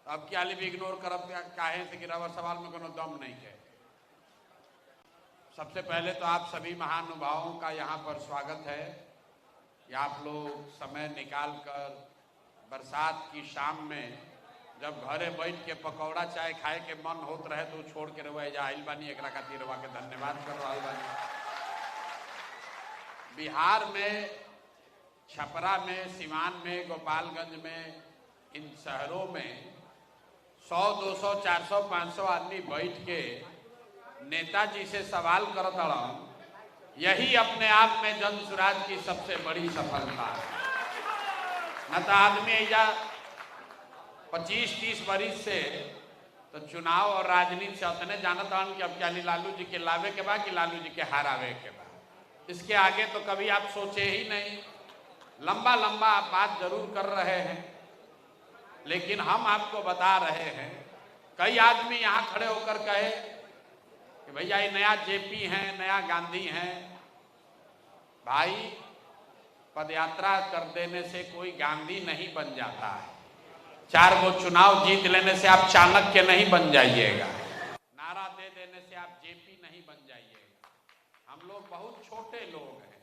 अब क्या भी इग्नोर करब काहे से गिरावा सवाल में कोनो दम नहीं है। सबसे पहले तो आप सभी महानुभावों का यहाँ पर स्वागत है कि आप लोग समय निकाल कर बरसात की शाम में जब घरे बैठ के पकौड़ा चाय खाए के मन होत रहे तो छोड़ के रहुआ जा आइल बानी, एकरा खातिर रहुआ के धन्यवाद कर रहा बानी। बिहार में छपरा में, सिवान में, गोपालगंज में, इन शहरों में 100, 200, 400, 500 आदमी बैठ के नेताजी से सवाल करता रहा, यही अपने आप में जन सुराज की सबसे बड़ी सफलता है। न तो आदमी ऐजा 25-30 वर्ष से तो चुनाव और राजनीति से उतने जानता हूं कि अब क्या लालू जी के लावे के बाद कि लालू जी के हारावे के बाद, इसके आगे तो कभी आप सोचे ही नहीं। लंबा लंबा आप बात जरूर कर रहे हैं, लेकिन हम आपको बता रहे हैं, कई आदमी यहाँ खड़े होकर कहे कि भैया ये नया जेपी हैं, नया गांधी हैं। भाई, पदयात्रा कर देने से कोई गांधी नहीं बन जाता है। 4 गो चुनाव जीत लेने से आप चाणक्य नहीं बन जाइएगा। नारा दे देने से आप जेपी नहीं बन जाइएगा। हम लोग बहुत छोटे लोग हैं,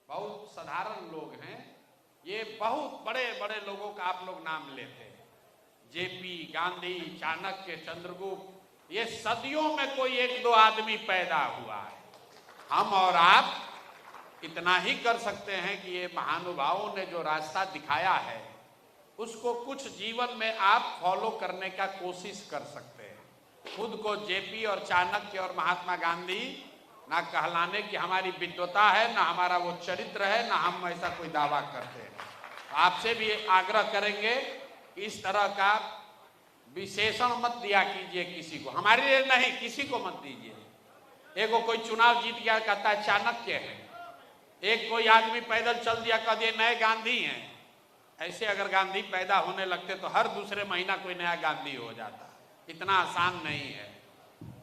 बहुत साधारण लोग हैं। ये बहुत बड़े बड़े लोगों का आप लोग नाम लेते हैं, जेपी, गांधी, चाणक्य, चंद्रगुप्त, ये सदियों में कोई 1-2 आदमी पैदा हुआ है। हम और आप इतना ही कर सकते हैं कि ये महानुभावों ने जो रास्ता दिखाया है उसको कुछ जीवन में आप फॉलो करने का कोशिश कर सकते हैं। खुद को जेपी और चाणक्य और महात्मा गांधी ना कहलाने की हमारी विद्वता है, ना हमारा वो चरित्र है, ना हम ऐसा कोई दावा करते हैं। आपसे भी आग्रह करेंगे कि इस तरह का विशेषण मत दिया कीजिए किसी को, हमारे लिए नहीं, किसी को मत दीजिए। एक कोई चुनाव जीत गया कहता है चाणक्य है, एक कोई आदमी पैदल चल दिया कह दिए नए गांधी हैं। ऐसे अगर गांधी पैदा होने लगते तो हर दूसरे महीना कोई नया गांधी हो जाता। इतना आसान नहीं है।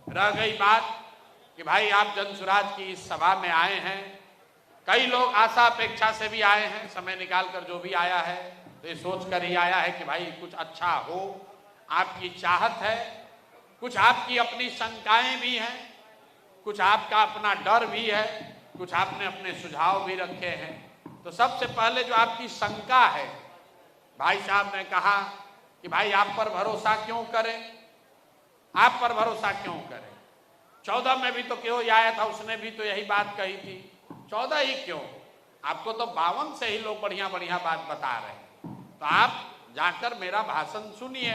रह गई बात कि भाई आप जनसुराज की इस सभा में आए हैं, कई लोग आशा अपेक्षा से भी आए हैं। समय निकाल कर जो भी आया है तो ये सोच कर ही आया है कि भाई कुछ अच्छा हो, आपकी चाहत है, कुछ आपकी अपनी शंकाएं भी हैं, कुछ आपका अपना डर भी है, कुछ आपने अपने सुझाव भी रखे हैं। तो सबसे पहले जो आपकी शंका है, भाई साहब ने कहा कि भाई आप पर भरोसा क्यों करें, आप पर भरोसा क्यों करें। 14 में भी तो क्यों आया था, उसने भी तो यही बात कही थी। 14 ही क्यों, आपको तो 52 से ही लोग बढ़िया बढ़िया बात बता रहे हैं। तो आप जाकर मेरा भाषण सुनिए,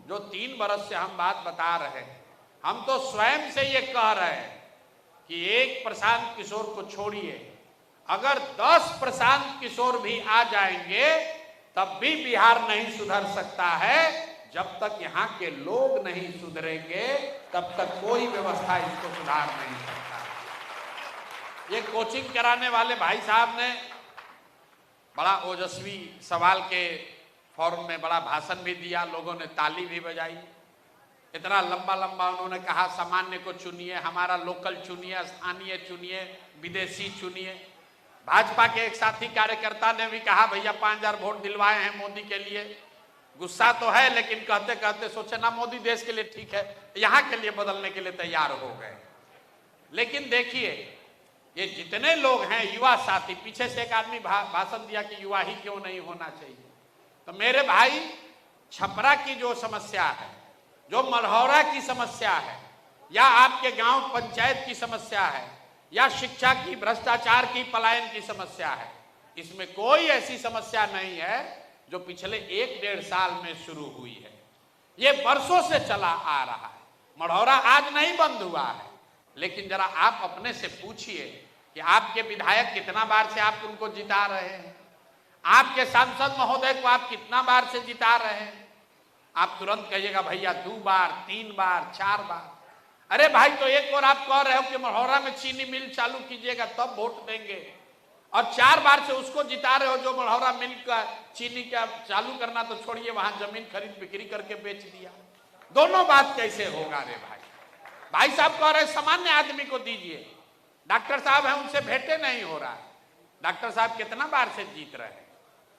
जो 3 बरस से हम बात बता रहे हैं। हम तो स्वयं से ये कह रहे हैं कि एक प्रशांत किशोर को छोड़िए, अगर 10 प्रशांत किशोर भी आ जाएंगे तब भी बिहार नहीं सुधर सकता है। जब तक यहाँ के लोग नहीं सुधरेंगे तब तक कोई व्यवस्था इसको सुधार नहीं सकता। ये कोचिंग कराने वाले भाई साहब ने बड़ा ओजस्वी सवाल के फॉर्म में बड़ा भाषण भी दिया, लोगों ने ताली भी बजाई। इतना लंबा लंबा उन्होंने कहा सामान्य को चुनिए, हमारा लोकल चुनिए, स्थानीय चुनिए, विदेशी चुनिए। भाजपा के एक साथी कार्यकर्ता ने भी कहा भैया 5000 वोट दिलवाए हैं मोदी के लिए। गुस्सा तो है, लेकिन कहते कहते सोचे ना मोदी देश के लिए ठीक है, यहाँ के लिए बदलने के लिए तैयार हो गए। लेकिन देखिए ये जितने लोग हैं युवा साथी, पीछे से एक आदमी भाषण दिया कि युवा ही क्यों नहीं होना चाहिए। तो मेरे भाई, छपरा की जो समस्या है, जो मलहौरा की समस्या है, या आपके गांव पंचायत की समस्या है, या शिक्षा की, भ्रष्टाचार की, पलायन की समस्या है, इसमें कोई ऐसी समस्या नहीं है जो पिछले 1-1.5 साल में शुरू हुई है। ये वर्षों से चला आ रहा है। मलहौरा आज नहीं बंद हुआ है, लेकिन जरा आप अपने से पूछिए कि आपके विधायक कितना बार से आप उनको जिता रहे हैं, आपके सांसद महोदय को आप कितना बार से जिता रहे हैं। आप तुरंत कहिएगा भैया 2 बार, 3 बार, 4 बार। अरे भाई, तो एक और आप कह रहे हो कि मलहौरा में चीनी मिल चालू कीजिएगा तब वोट देंगे, और 4 बार से उसको जिता रहे हो जो मलहौरा मिल का चीनी का चालू करना तो छोड़िए, वहां जमीन खरीद बिक्री करके बेच दिया। दोनों बात कैसे होगा रे भाई। भाई साहब कह रहे सामान्य आदमी को दीजिए, डॉक्टर साहब हैं उनसे भेंटे नहीं हो रहा है। डॉक्टर साहब कितना बार से जीत रहे हैं,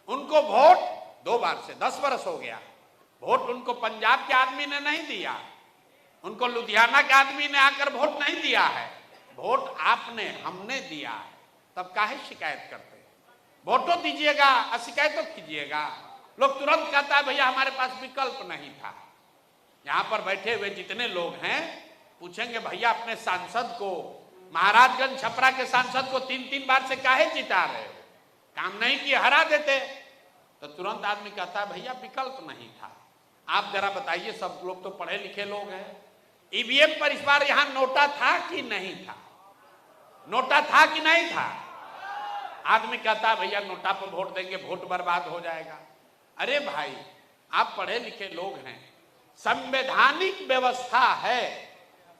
उनको वोट 2 बार से 10 वर्ष हो गया। वोट उनको पंजाब के आदमी ने नहीं दिया, उनको लुधियाना के आदमी ने आकर वोट नहीं दिया है, वोट आपने हमने दिया है। तब काहे शिकायत करते? वोटो दीजिएगा और शिकायतों कीजिएगा। लोग तुरंत कहता है भैया हमारे पास विकल्प नहीं था। यहां पर बैठे हुए जितने लोग हैं पूछेंगे भैया अपने सांसद को, महाराजगंज छपरा के सांसद को 3-3 बार से काहे जिता रहे हो? काम नहीं किए हरा देते। तो तुरंत आदमी कहता है भैया विकल्प नहीं था। आप जरा बताइए, सब लोग तो पढ़े लिखे लोग हैं, ईवीएम पर इस बार यहां नोटा था कि नहीं था? नोटा था कि नहीं था? आदमी कहता है भैया नोटा पर वोट देंगे, वोट बर्बाद हो जाएगा। अरे भाई आप पढ़े लिखे लोग हैं, संवैधानिक व्यवस्था है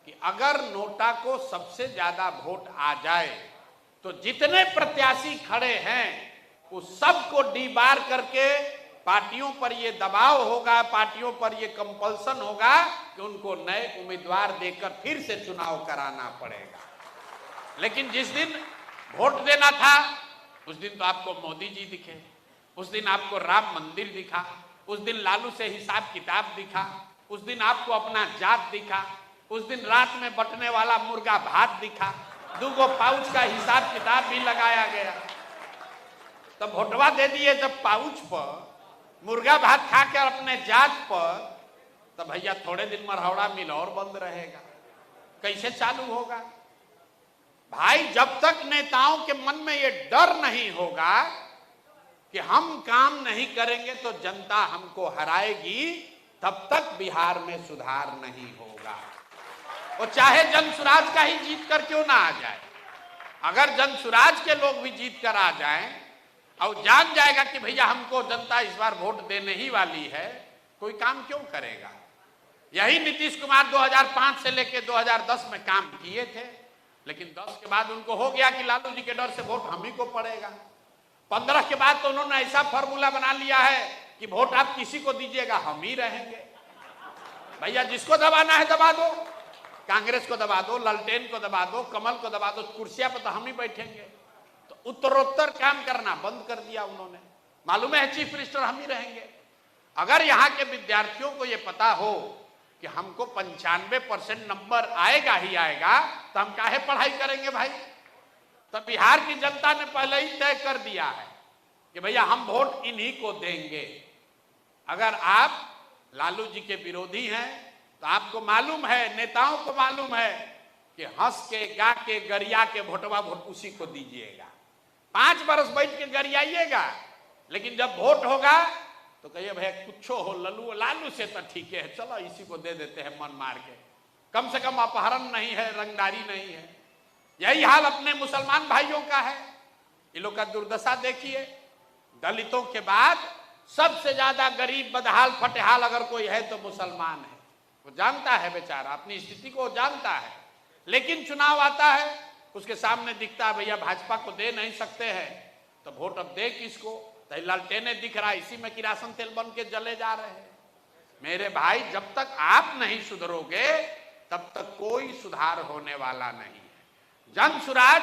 कि अगर नोटा को सबसे ज्यादा वोट आ जाए तो जितने प्रत्याशी खड़े हैं उस सबको डीबार करके पार्टियों पर ये दबाव होगा, पार्टियों पर ये कंपल्सन होगा कि उनको नए उम्मीदवार देकर फिर से चुनाव कराना पड़ेगा। लेकिन जिस दिन वोट देना था उस दिन तो आपको मोदी जी दिखे, उस दिन आपको राम मंदिर दिखा, उस दिन लालू से हिसाब किताब दिखा, उस दिन आपको अपना जात दिखा, उस दिन रात में बटने वाला मुर्गा भात दिखा, 2 पाउच का हिसाब किताब भी लगाया गया। तब वोटवा दे दिए जब पाउच पर, मुर्गा भात खाकर अपने जात पर, तब भैया थोड़े दिन मरहौड़ा मिल और बंद रहेगा। कैसे चालू होगा भाई? जब तक नेताओं के मन में ये डर नहीं होगा कि हम काम नहीं करेंगे तो जनता हमको हराएगी, तब तक बिहार में सुधार नहीं होगा। वो चाहे जनसुराज का ही जीत कर क्यों ना आ जाए। अगर जनसुराज के लोग भी जीत कर आ जाएं और जान जाएगा कि भैया हमको जनता इस बार वोट देने ही वाली है, कोई काम क्यों करेगा? यही नीतीश कुमार 2005 से लेकर 2010 में काम किए थे, लेकिन 10 के बाद उनको हो गया कि लालू जी के डर से वोट हम ही को पड़ेगा। 15 के बाद तो उन्होंने ऐसा फॉर्मूला बना लिया है कि वोट आप किसी को दीजिएगा हम ही रहेंगे। भैया जिसको दबाना है दबा दो, कांग्रेस को दबा दो, ललटेन को दबा दो, कमल को दबा दो, कुर्सियां पर तो हम ही बैठेंगे। तो उत्तरोत्तर काम करना बंद कर दिया उन्होंने। मालूम है चीफ मिनिस्टर हम ही रहेंगे। अगर यहाँ के विद्यार्थियों को यह पता हो कि हमको 95% नंबर आएगा ही आएगा, तो हम काहे पढ़ाई करेंगे भाई? तो बिहार की जनता ने पहले ही तय कर दिया है कि भैया हम वोट इन्हीं को देंगे। अगर आप लालू जी के विरोधी हैं तो आपको मालूम है, नेताओं को मालूम है कि हंस के गा के गरिया के वोटवा वोट उसी को दीजिएगा। 5 बरस बैठ के गरियाइएगा, लेकिन जब वोट होगा तो कहिए भैया कुछ हो, लालू से तो ठीक है, चलो इसी को दे देते हैं मन मार के, कम से कम अपहरण नहीं है, रंगदारी नहीं है। यही हाल अपने मुसलमान भाइयों का है। ये लोग का दुर्दशा देखिए, दलितों के बाद सबसे ज्यादा गरीब बदहाल फटेहाल अगर कोई है तो मुसलमान है। वो जानता है बेचारा, अपनी स्थिति को जानता है, लेकिन चुनाव आता है उसके सामने दिखता है भैया भाजपा को दे नहीं सकते हैं तो वोट अब दे किसको? तो लालटेने दिख रहा है, इसी में किरासन तेल बन के जले जा रहे हैं। मेरे भाई जब तक आप नहीं सुधरोगे तब तक कोई सुधार होने वाला नहीं है। जनसुराज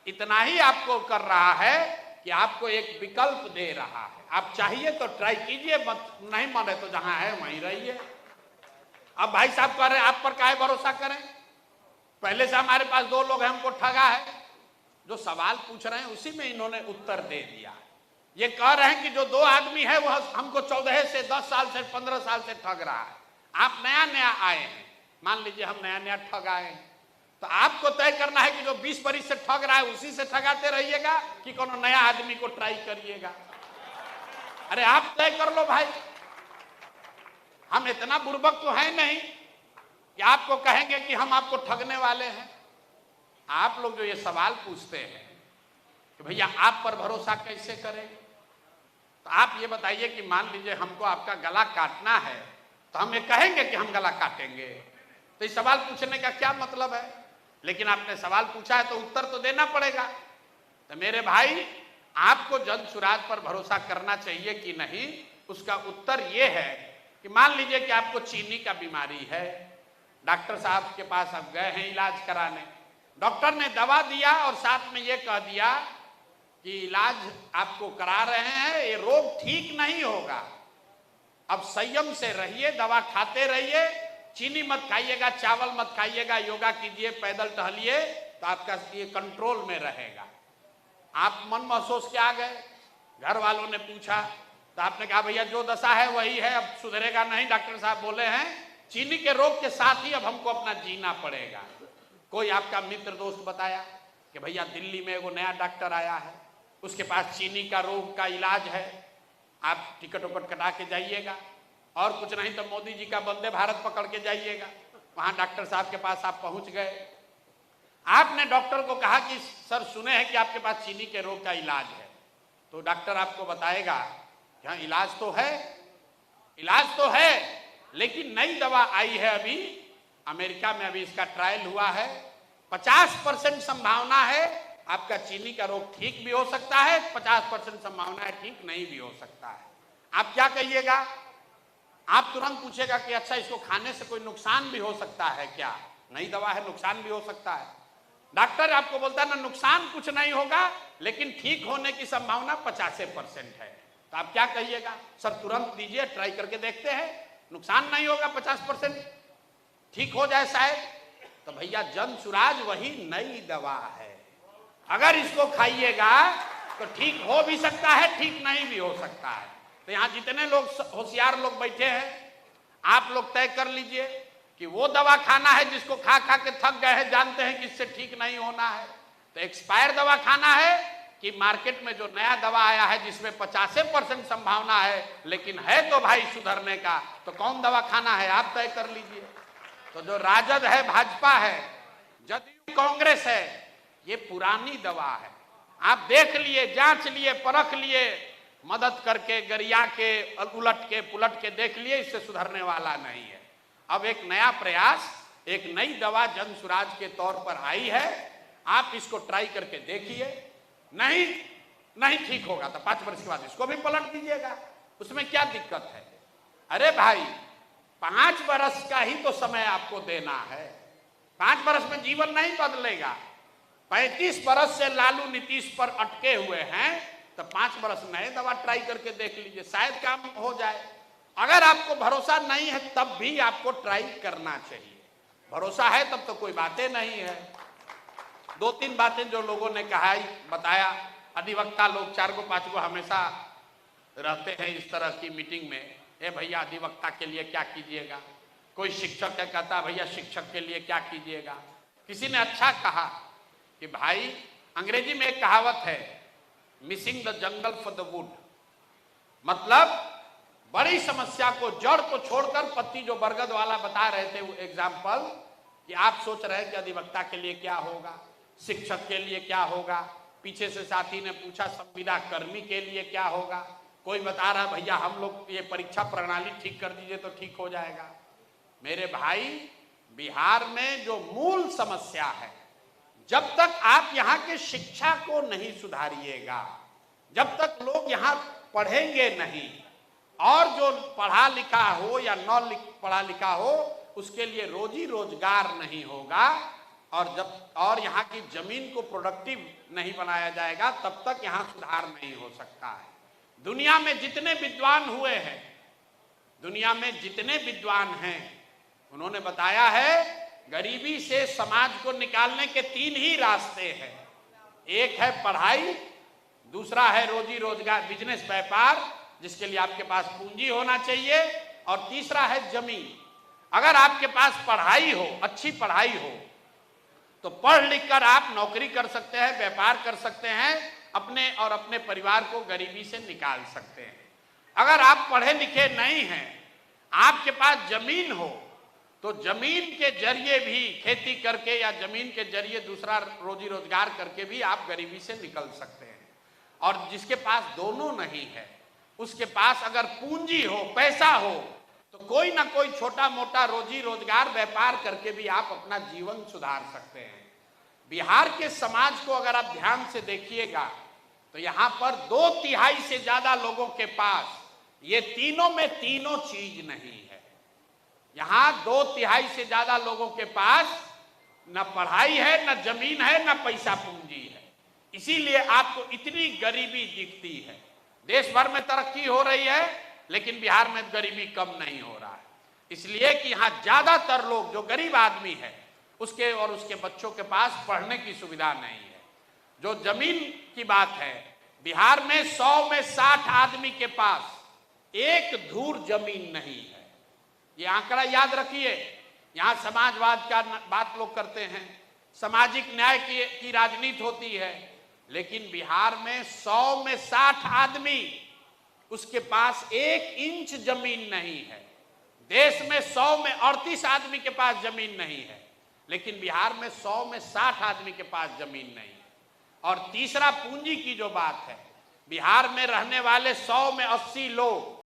इतना ही आपको कर रहा है कि आपको एक विकल्प दे रहा है। आप चाहिए तो ट्राई कीजिए, नहीं माने तो जहां है वहीं रहिए। अब भाई साहब कह रहे हैं आप पर काहे भरोसा करें? पहले से हमारे पास 2 लोग हैं, हमको ठगा है। जो सवाल पूछ रहे हैं उसी में इन्होंने उत्तर दे दिया। ये कह रहे हैं कि जो 2 आदमी है वह हमको 14 से 10 साल से 15 साल से ठग रहा है। आप नया नया आए हैं, मान लीजिए हम नया नया ठग आए हैं, तो आपको तय करना है कि जो 20 बरिस से ठग रहा है उसी से ठगाते रहिएगा कि कोनो नया आदमी को ट्राई करिएगा। अरे आप तय कर लो भाई। हम इतना बुर्बक तो है नहीं कि आपको कहेंगे कि हम आपको ठगने वाले हैं। आप लोग जो ये सवाल पूछते हैं कि भैया आप पर भरोसा कैसे करें, तो आप ये बताइए कि मान लीजिए हमको आपका गला काटना है तो हम ये कहेंगे कि हम गला काटेंगे? तो इस सवाल पूछने का क्या मतलब है? लेकिन आपने सवाल पूछा है तो उत्तर तो देना पड़ेगा। तो मेरे भाई आपको जनसुराज पर भरोसा करना चाहिए कि नहीं, उसका उत्तर यह है कि मान लीजिए कि आपको चीनी का बीमारी है, डॉक्टर साहब के पास आप गए हैं इलाज कराने, डॉक्टर ने दवा दिया और साथ में ये कह दिया कि इलाज आपको करा रहे हैं, ये रोग ठीक नहीं होगा। अब संयम से रहिए, दवा खाते रहिए, चीनी मत खाइएगा, चावल मत खाइएगा, योगा कीजिए, पैदल टहलिए, तो आपका ये कंट्रोल में रहेगा। आप मन महसूस के आ गए, घर वालों ने पूछा तो आपने कहा भैया जो दशा है वही है, अब सुधरेगा नहीं। डॉक्टर साहब बोले हैं चीनी के रोग के साथ ही अब हमको अपना जीना पड़ेगा। कोई आपका मित्र दोस्त बताया कि भैया दिल्ली में एगो नया डॉक्टर आया है, उसके पास चीनी का रोग का इलाज है, आप टिकट उकट कटा के जाइएगा, और कुछ नहीं तो मोदी जी का वंदे भारत पकड़ के जाइएगा। वहां डॉक्टर साहब के पास आप पहुंच गए, आपने डॉक्टर को कहा कि सर सुने हैं कि आपके पास चीनी के रोग का इलाज है, तो डॉक्टर आपको बताएगा कि हाँ इलाज तो है, लेकिन नई दवा आई है, अभी अमेरिका में अभी इसका ट्रायल हुआ है, 50% संभावना है आपका चीनी का रोग ठीक भी हो सकता है, 50% संभावना है ठीक नहीं भी हो सकता है। आप क्या कहिएगा? आप तुरंत पूछेगा कि अच्छा इसको खाने से कोई नुकसान भी हो सकता है क्या? नई दवा है, नुकसान भी हो सकता है। डॉक्टर आपको बोलता है ना नुकसान कुछ नहीं होगा, लेकिन ठीक होने की संभावना 50% है, तो आप क्या कहिएगा? सर तुरंत दीजिए, ट्राई करके देखते हैं, नुकसान नहीं होगा, 50% ठीक हो जाए शायद। तो भैया जनसुराज वही नई दवा है, अगर इसको खाइएगा तो ठीक हो भी सकता है, ठीक नहीं भी हो सकता है। तो यहाँ जितने लोग होशियार लोग बैठे हैं, आप लोग तय कर लीजिए कि वो दवा खाना है जिसको खा खा के थक गए हैं, जानते हैं कि इससे ठीक नहीं होना है, तो एक्सपायर दवा खाना है, कि मार्केट में जो नया दवा आया है जिसमें 50% संभावना है लेकिन है तो भाई सुधरने का, तो कौन दवा खाना है आप तय कर लीजिए। तो जो राजद है, भाजपा है, जदयू, कांग्रेस है, ये पुरानी दवा है। आप देख लिए, जांच लिए, परख लिए, मदद करके, गरिया के, उलट के पुलट के देख लिए, इससे सुधरने वाला नहीं है। अब एक नया प्रयास, एक नई दवा जनसुराज के तौर पर आई है, आप इसको ट्राई करके देखिए, नहीं ठीक होगा तो 5 वर्ष के बाद इसको भी पलट दीजिएगा, उसमें क्या दिक्कत है? अरे भाई 5 वर्ष का ही तो समय आपको देना है, 5 वर्ष में जीवन नहीं बदलेगा। 35 वर्ष से लालू नीतीश पर अटके हुए हैं, तो 5 वर्ष नए दवा ट्राई करके देख लीजिए, शायद काम हो जाए। अगर आपको भरोसा नहीं है तब भी आपको ट्राई करना चाहिए, भरोसा है तब तो कोई बातें नहीं है। 2-3 बातें जो लोगों ने कहा बताया, अधिवक्ता लोग 4 को 5 को हमेशा रहते हैं इस तरह की मीटिंग में, ए भैया अधिवक्ता के लिए क्या कीजिएगा, कोई शिक्षक है कहता भैया शिक्षक के लिए क्या कीजिएगा। किसी ने अच्छा कहा कि भाई अंग्रेजी में एक कहावत है, missing the jungle for the wood, मतलब बड़ी समस्या को, जड़ को छोड़कर पत्ती, जो बरगद वाला बता रहे थे वो एग्जाम्पल, कि आप सोच रहे हैं कि अधिवक्ता के लिए क्या होगा, शिक्षक के लिए क्या होगा, पीछे से साथी ने पूछा संविदा कर्मी के लिए क्या होगा, कोई बता रहा भैया हम लोग ये परीक्षा प्रणाली ठीक कर दीजिए तो ठीक हो जाएगा। मेरे भाई बिहार में जो मूल समस्या है, जब तक आप यहाँ के शिक्षा को नहीं सुधारिएगा, जब तक लोग यहाँ पढ़ेंगे नहीं, और जो पढ़ा लिखा हो या न पढ़ा लिखा हो उसके लिए रोजी रोजगार नहीं होगा, और यहाँ की जमीन को प्रोडक्टिव नहीं बनाया जाएगा, तब तक यहाँ सुधार नहीं हो सकता है। दुनिया में जितने विद्वान हुए हैं, दुनिया में जितने विद्वान हैं, उन्होंने बताया है गरीबी से समाज को निकालने के 3 ही रास्ते हैं। एक है पढ़ाई, दूसरा है रोजी रोजगार, बिजनेस, व्यापार, जिसके लिए आपके पास पूंजी होना चाहिए, और तीसरा है जमीन। अगर आपके पास पढ़ाई हो, अच्छी पढ़ाई हो, तो पढ़ लिख कर आप नौकरी कर सकते हैं, व्यापार कर सकते हैं, अपने और अपने परिवार को गरीबी से निकाल सकते हैं। अगर आप पढ़े लिखे नहीं हैं, आपके पास जमीन हो, तो जमीन के जरिए भी खेती करके या जमीन के जरिए दूसरा रोजी रोजगार करके भी आप गरीबी से निकल सकते हैं। और जिसके पास दोनों नहीं है, उसके पास अगर पूंजी हो, पैसा हो, तो कोई ना कोई छोटा मोटा रोजी रोजगार, व्यापार करके भी आप अपना जीवन सुधार सकते हैं। बिहार के समाज को अगर आप ध्यान से देखिएगा, तो यहाँ पर 2/3 से ज्यादा लोगों के पास ये तीनों में तीनों चीज नहीं है। यहाँ 2/3 से ज्यादा लोगों के पास न पढ़ाई है, न जमीन है, न पैसा पूंजी है। इसीलिए आपको इतनी गरीबी दिखती है। देश भर में तरक्की हो रही है, लेकिन बिहार में गरीबी कम नहीं हो रहा है, इसलिए कि यहाँ ज्यादातर लोग जो गरीब आदमी है उसके और उसके बच्चों के पास पढ़ने की सुविधा नहीं है। जो जमीन की बात है, बिहार में 100 में 60 आदमी के पास एक धूर जमीन नहीं है। ये आंकड़ा याद रखिए। यहाँ समाजवाद का बात लोग करते हैं, सामाजिक न्याय की राजनीति होती है, लेकिन बिहार में 100 में 60 आदमी उसके पास 1 इंच जमीन नहीं है। देश में 100 में 38 आदमी के पास जमीन नहीं है, लेकिन बिहार में 100 में 60 आदमी के पास जमीन नहीं है। और तीसरा पूंजी की जो बात है, बिहार में रहने वाले 100 में 80 लोग